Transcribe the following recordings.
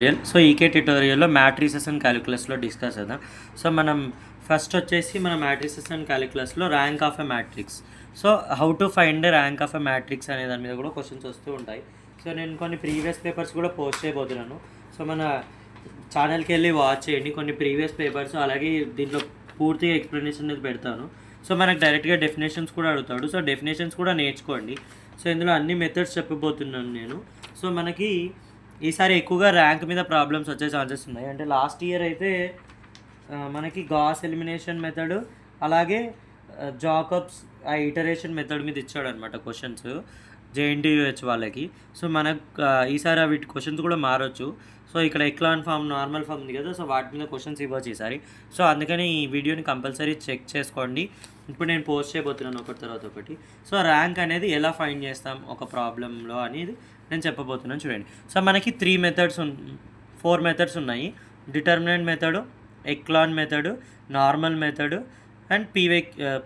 So ఈకే ట్యుటోరియల్లో matrices and క్యాలిక్యులస్లో డిస్కస్ చేద్దాం. సో మనం ఫస్ట్ వచ్చేసి మన మ్యాట్రిసెస్ అండ్ క్యాలిక్యులస్లో rank of a matrix, so how to find the rank of a matrix అనే దాని మీద కూడా క్వశ్చన్స్ వస్తూ ఉంటాయి. సో నేను కొన్ని ప్రీవియస్ పేపర్స్ కూడా పోస్ట్ చేయబోతున్నాను. సో మన ఛానల్కి వెళ్ళి వాచ్ చేయండి, కొన్ని ప్రీవియస్ పేపర్స్, అలాగే దీంట్లో పూర్తిగా ఎక్స్ప్లెనేషన్ అనేది పెడతాను. సో మనకు డైరెక్ట్గా డెఫినేషన్స్ కూడా అడుగుతాడు, సో డెఫినేషన్స్ కూడా నేర్చుకోండి. సో ఇందులో అన్ని మెథడ్స్ చెప్పబోతున్నాను నేను. సో మనకి ఈసారి ఎక్కువగా ర్యాంక్ మీద ప్రాబ్లమ్స్ వచ్చే ఛాన్సెస్ ఉన్నాయి. అంటే లాస్ట్ ఇయర్ అయితే మనకి గాస్ ఎలిమినేషన్ మెథడ్, అలాగే జాకబ్స్ ఆ ఇటరేషన్ మెథడ్ మీద ఇచ్చాడు అనమాట క్వశ్చన్స్ జేఎన్టీయూహెచ్ వాళ్ళకి. సో మనకు ఈసారి వీటి క్వశ్చన్స్ కూడా మారచ్చు. సో ఇక్కడ ఎక్లాన్ ఫామ్, నార్మల్ ఫామ్ ఉంది కదా, సో వాటి మీద క్వశ్చన్స్ ఇవ్వచ్చు ఈసారి. సో అందుకని ఈ వీడియోని కంపల్సరీ చెక్ చేసుకోండి. ఇప్పుడు నేను పోస్ట్ చేయబోతున్నాను ఒకటి తర్వాత ఒకటి. సో ర్యాంక్ అనేది ఎలా ఫైండ్ చేస్తాం ఒక ప్రాబ్లంలో అనేది నేను చెప్పబోతున్నాను, చూడండి. సో మనకి 4 మెథడ్స్ ఉన్నాయి. Determinant method, echelon method, normal method and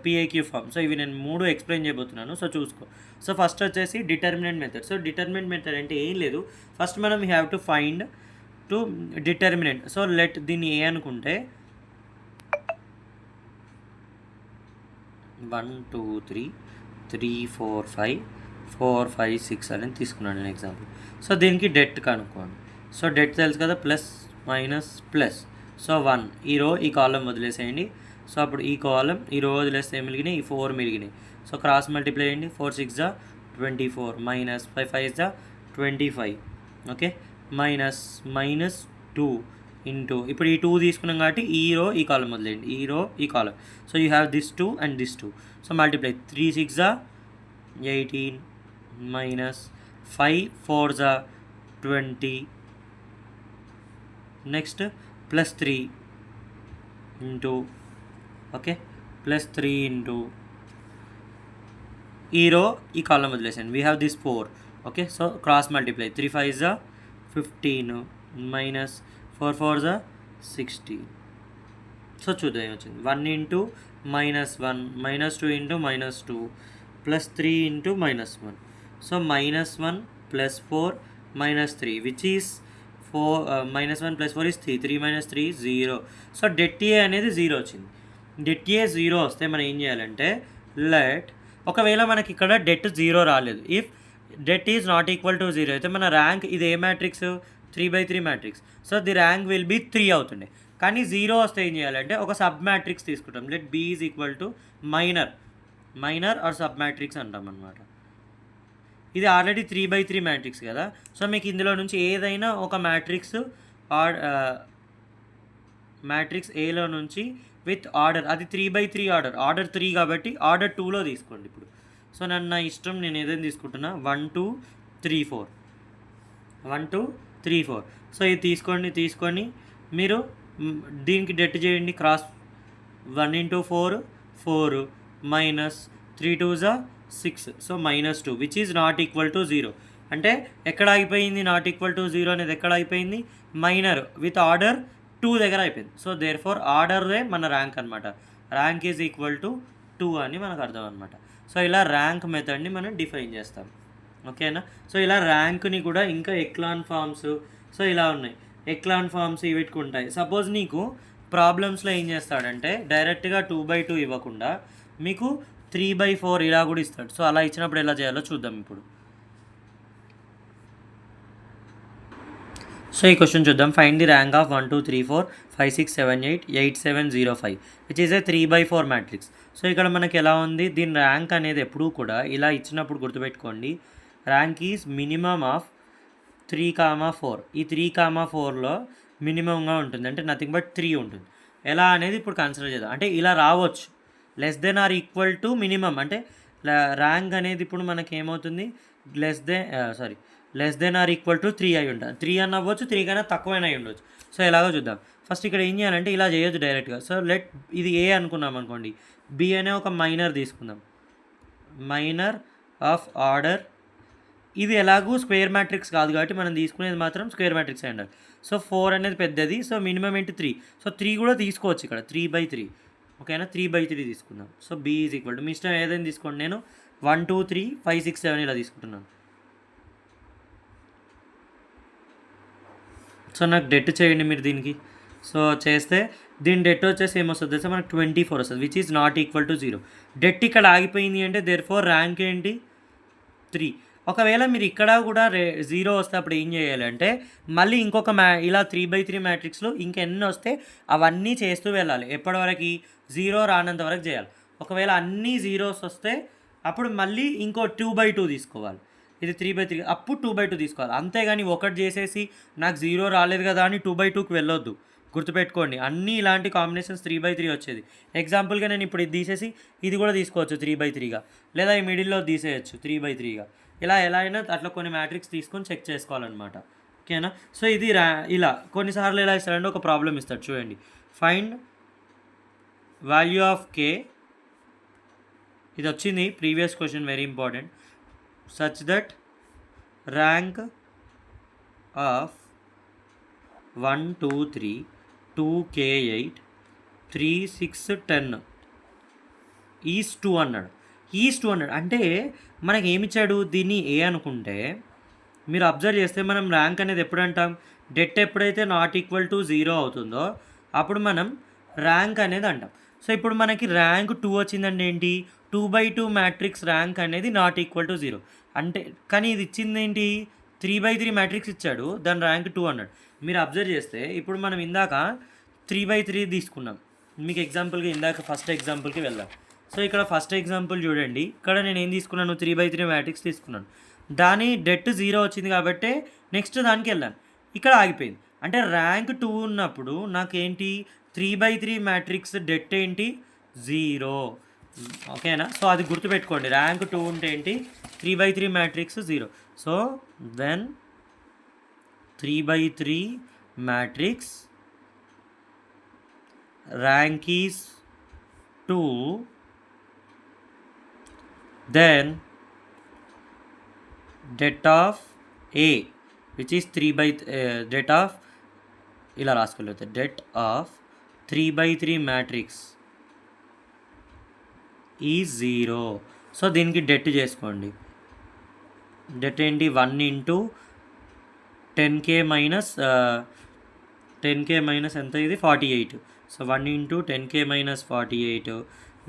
PAQ form. So ఇవి నేను 3 ఎక్స్ప్లెయిన్ చేయబోతున్నాను, సో చూసుకో. సో ఫస్ట్ వచ్చేసి determinant method. So determinant method అంటే ఏం లేదు, ఫస్ట్ మనం we have to find to determinant. So let దీన్ని ఏ అనుకుంటే 1 2 3 3 4 5 4 5 6 అనేది తీసుకున్నాను నేను ఎగ్జాంపుల్. సో దీనికి డెట్ కనుక్కోండి. సో డెట్ తెలుసు కదా, ప్లస్ మైనస్ ప్లస్. సో 1 ఈ రో ఈ కాలం వదిలేసేయండి. సో అప్పుడు ఈ కాలం ఈ రో వదిలేస్తే మిగిలినాయి, ఈ 4 మిగిలినాయి. సో క్రాస్ మల్టిప్లై చేయండి. 4 6 జా 24 మైనస్ 5 5 జా 25. ఓకే, మైనస్ 2 ఇంటూ, ఇప్పుడు ఈ 2 తీసుకున్నాం కాబట్టి ఈ రో ఈ కాలం వదిలేయండి, ఈ రో ఈ column. So you have this 2 and this 2. So multiply 3 6 జా 18 మైనస్ 5 4 జా 20. Next plus 3 into, okay, plus 3 into ఈ రో ఈ కాలం వదిలేసాను, we have this 4. Okay, so cross multiply 3 5 జా 15 మైనస్ 4 4 జా 16. సో చూద్దాం ఏమొచ్చింది. 1 into -1 -2 into -2 plus 3 into -1. So -1 plus 4 -3 which is 4. -1 plus 4 is 3. 3 - 3 0. So det A అనేది 0 వచ్చింది. డెట్ ఏ 0 వస్తే మనం ఏం చేయాలంటే ఒకవేళ మనకి ఇక్కడ డెట్ 0 రాలేదు, if det is not equal to 0 అయితే మన ర్యాంక్, ఇది A matrix, 3/3 matrix. So the rank will be 3 అవుతుండే. కానీ 0 వస్తే ఏం చేయాలంటే ఒక సబ్ మ్యాట్రిక్స్ తీసుకుంటాం. Let B is equal to minor or sub matrix అంటాం అనమాట. ఇది ఆల్రెడీ 3/3 మ్యాట్రిక్స్ కదా. సో మీకు ఇందులో నుంచి ఏదైనా ఒక మ్యాట్రిక్స్ ఏలో నుంచి విత్ ఆర్డర్, అది 3/3 ఆర్డర్ 3 కాబట్టి ఆర్డర్ 2లో తీసుకోండి ఇప్పుడు. సో నా ఇష్టం, నేను ఏదైనా తీసుకుంటున్నా 1 2 3 4 1 2 3 4. సో ఇది తీసుకొని మీరు దీనికి డెట్ చేయండి. క్రాస్ 1 ఇంటూ 4 4 మైనస్ 3 2 జా 6. So -2 which is not equal to 0. అంటే ఎక్కడ ఆగిపోయింది నాట్ ఈక్వల్ టు 0 అనేది, ఎక్కడ అయిపోయింది, మైనర్ విత్ ఆర్డర్ 2 దగ్గర అయిపోయింది. సో దేర్ ఫోర్ ఆర్డర్దే మన ర్యాంక్ అనమాట. ర్యాంక్ ఈజ్ ఈక్వల్ టు 2 అని మనకు అర్థం అనమాట. సో ఇలా ర్యాంక్ మెథడ్ని మనం డిఫైన్ చేస్తాం, ఓకేనా. సో ఇలా ర్యాంక్ని కూడా ఇంకా ఎక్లాన్ ఫామ్స్, సో ఇలా ఉన్నాయి ఎక్లాన్ ఫామ్స్ ఇవి పెట్టుకుంటాయి. సపోజ్ నీకు ప్రాబ్లమ్స్లో ఏం చేస్తాడంటే డైరెక్ట్గా 2/2 ఇవ్వకుండా మీకు 3/4 ఇలా కూడా ఇస్తాడు. సో అలా ఇచ్చినప్పుడు ఎలా చేయాలో చూద్దాం ఇప్పుడు. సో ఈ క్వశ్చన్ చూద్దాం. Find the rank of 1 2 3 4 5 6 7 8 8 7 0 5 which is a 3/4 matrix. So ఇక్కడ మనకి ఎలా ఉంది, దీని ర్యాంక్ అనేది ఎప్పుడూ కూడా ఇలా ఇచ్చినప్పుడు గుర్తుపెట్టుకోండి, ర్యాంక్ ఈజ్ మినిమమ్ ఆఫ్ 3,4. ఈ 3,4లో మినిమంగా ఉంటుంది, అంటే నథింగ్ బట్ 3 ఉంటుంది. ఎలా అనేది ఇప్పుడు కన్సిడర్ చేద్దాం. అంటే ఇలా రావచ్చు, less than or equal to minimum. అంటే ర్యాంక్ అనేది ఇప్పుడు మనకి ఏమవుతుంది, less than or equal to 3 అయి ఉంటుంది. 3 అని అవ్వచ్చు, 3 కన్నా తక్కువైనా అయి ఉండొచ్చు. సో ఎలాగో చూద్దాం. ఫస్ట్ ఇక్కడ ఏం చేయాలంటే ఇలా చేయొచ్చు డైరెక్ట్గా. సో ఇది ఏ అనుకున్నాం అనుకోండి, బి అనే ఒక మైనర్ తీసుకుందాం, మైనర్ ఆఫ్ ఆర్డర్. ఇది ఎలాగూ స్క్వేర్ మ్యాట్రిక్స్ కాదు కాబట్టి మనం తీసుకునేది మాత్రం స్క్వేర్ మ్యాట్రిక్స్ అయి ఉండాలి. సో 4 అనేది పెద్దది, సో మినిమం ఇంటూ 3. సో 3 కూడా తీసుకోవచ్చు ఇక్కడ, 3/3. ఓకేనా, 3/3 తీసుకుందాం. So B is equal to, మీ ఇష్టం ఏదైనా తీసుకోండి, నేను 1 2 3 5 6 7 ఇలా తీసుకుంటున్నాను. సో నాకు డెట్ చేయండి మీరు దీనికి. సో చేస్తే దీని డెట్ వచ్చేసి ఏమొస్తుంది తెలుసా, మనకు 24 వస్తుంది, which is not equal to 0. Debt ఇక్కడ ఆగిపోయింది అంటే దేర్ఫోర్ ర్యాంక్ ఏంటి 3. ఒకవేళ మీరు ఇక్కడ కూడా 0 వస్తే అప్పుడు ఏం చేయాలంటే మళ్ళీ ఇంకొక ఇలా 3/3 మ్యాట్రిక్స్లో ఇంకెన్ని వస్తే అవన్నీ చేస్తూ వెళ్ళాలి. ఎప్పటివరకు 0 రానంత వరకు చేయాలి. ఒకవేళ అన్నీ 0s వస్తే అప్పుడు మళ్ళీ ఇంకో 2/2 తీసుకోవాలి. ఇది 3/3, అప్పుడు 2/2 తీసుకోవాలి. అంతేగాని ఒకటి చేసేసి నాకు 0 రాలేదు కదా అని 2/2కి వెళ్ళొద్దు. గుర్తుపెట్టుకోండి, అన్నీ ఇలాంటి కాంబినేషన్స్ 3/3 వచ్చేది. ఎగ్జాంపుల్గా నేను ఇప్పుడు ఇది తీసేసి ఇది కూడా తీసుకోవచ్చు 3/3గా, లేదా ఈ మిడిల్లో తీసేయచ్చు 3/3గా. ఇలా ఎలా అయినా అట్లా కొన్ని మ్యాట్రిక్స్ తీసుకొని చెక్ చేసుకోవాలన్నమాట. ఓకేనా. సో ఇది ఇలా కొన్నిసార్లు ఎలా ఇస్తాడంటే ఒక ప్రాబ్లం ఇస్తాడు చూడండి. ఫైండ్ వాల్యూ ఆఫ్ కే, ఇది వచ్చింది previous question, very important. Such that rank of 1 2 3 2 K 8 3 6 10 is 200. Is 200 అంటే మనకి ఏమిచ్చాడు, దీన్ని ఏ అనుకుంటే మీరు అబ్జర్వ్ చేస్తే మనం ర్యాంక్ అనేది ఎప్పుడు అంటాం, డెట్ ఎప్పుడైతే నాట్ ఈక్వల్ టు 0 అవుతుందో అప్పుడు మనం ర్యాంక్ అనేది అంటాం. సో ఇప్పుడు మనకి ర్యాంక్ 2 వచ్చిందంటే ఏంటి, 2/2 మ్యాట్రిక్స్ ర్యాంక్ అనేది నాట్ ఈక్వల్ టు 0 అంటే. కానీ ఇది ఇచ్చింది ఏంటి, 3/3 మ్యాట్రిక్స్ ఇచ్చాడు, దాని ర్యాంక్ 200. మీరు అబ్జర్వ్ చేస్తే ఇప్పుడు మనం ఇందాక 3/3 తీసుకున్నాం. మీకు ఎగ్జాంపుల్గా ఇందాక ఫస్ట్ ఎగ్జాంపుల్కి వెళ్దాం. సో ఇక్కడ ఫస్ట్ ఎగ్జాంపుల్ చూడండి, ఇక్కడ నేను ఏం తీసుకున్నాను, 3/3 మ్యాట్రిక్స్ తీసుకున్నాను. దాని డెట్ 0 వచ్చింది కాబట్టి నెక్స్ట్ దానికి వెళ్ళాను, ఇక్కడ ఆగిపోయింది. అంటే ర్యాంక్ 2 ఉన్నప్పుడు నాకేంటి 3/3 మ్యాట్రిక్స్ డెట్ ఏంటి 0. ఓకేనా. సో అది గుర్తుపెట్టుకోండి, ర్యాంక్ 2 ఉంటే ఏంటి 3/3 matrix 0. So then 3/3 matrix rank is 2, then det of A which is 3/3 det of ఇలా రాసుకోలేదు, det of 3/3 మ్యాట్రిక్స్ ఈ 0. సో దీనికి డెట్ చేసుకోండి. డెట్ ఏంటి 1 into 10K minus 10K minus ఎంత, ఇది 48. So 1 into 10K minus 48.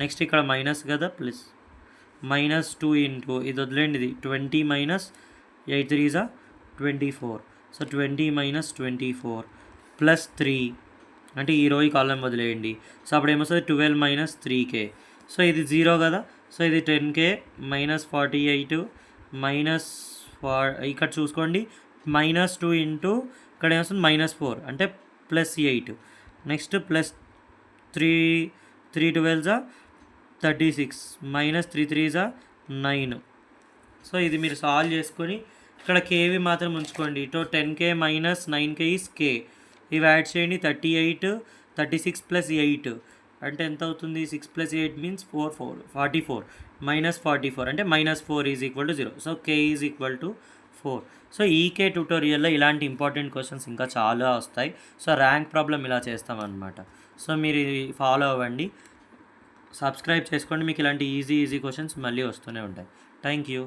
Next ఇక్కడ మైనస్ కదా, plus -2 into ఇది వదిలేండి, ఇది 20 minus 8 3 is 24. So 20 minus 24 plus 3 అంటే ఈ రో ఈ కాలం వదిలేయండి. సో అప్పుడు ఏమొస్తుంది 12 మైనస్ 3K. సో ఇది 0 కదా. సో ఇది 10K మైనస్ 48 మైనస్ ఇక్కడ చూసుకోండి -2 ఇంటూ ఇక్కడ ఏమొస్తుంది -4 అంటే +8. Next plus 3 12 36 minus 3 3 9. సో ఇది మీరు సాల్వ్ చేసుకొని ఇక్కడ కేవి మాత్రం ఉంచుకోండి. 10K minus 9K is K. ఇవి యాడ్ చేయండి, 38 36 ప్లస్ 8 అంటే ఎంత అవుతుంది, 6 ప్లస్ 8 మీన్స్ 44 మైనస్ 44 అంటే -4 is equal to 0. So K is equal to 4. So ఈకే ట్యూటోరియల్లో ఇలాంటి ఇంపార్టెంట్ క్వశ్చన్స్ ఇంకా చాలా వస్తాయి. సో ర్యాంక్ ప్రాబ్లం ఇలా చేస్తామన్నమాట. సో మీరు ఇది ఫాలో అవ్వండి, సబ్స్క్రైబ్ చేసుకోండి, మీకు ఇలాంటి ఈజీ క్వశ్చన్స్ మళ్ళీ వస్తూనే ఉంటాయి. Thank you.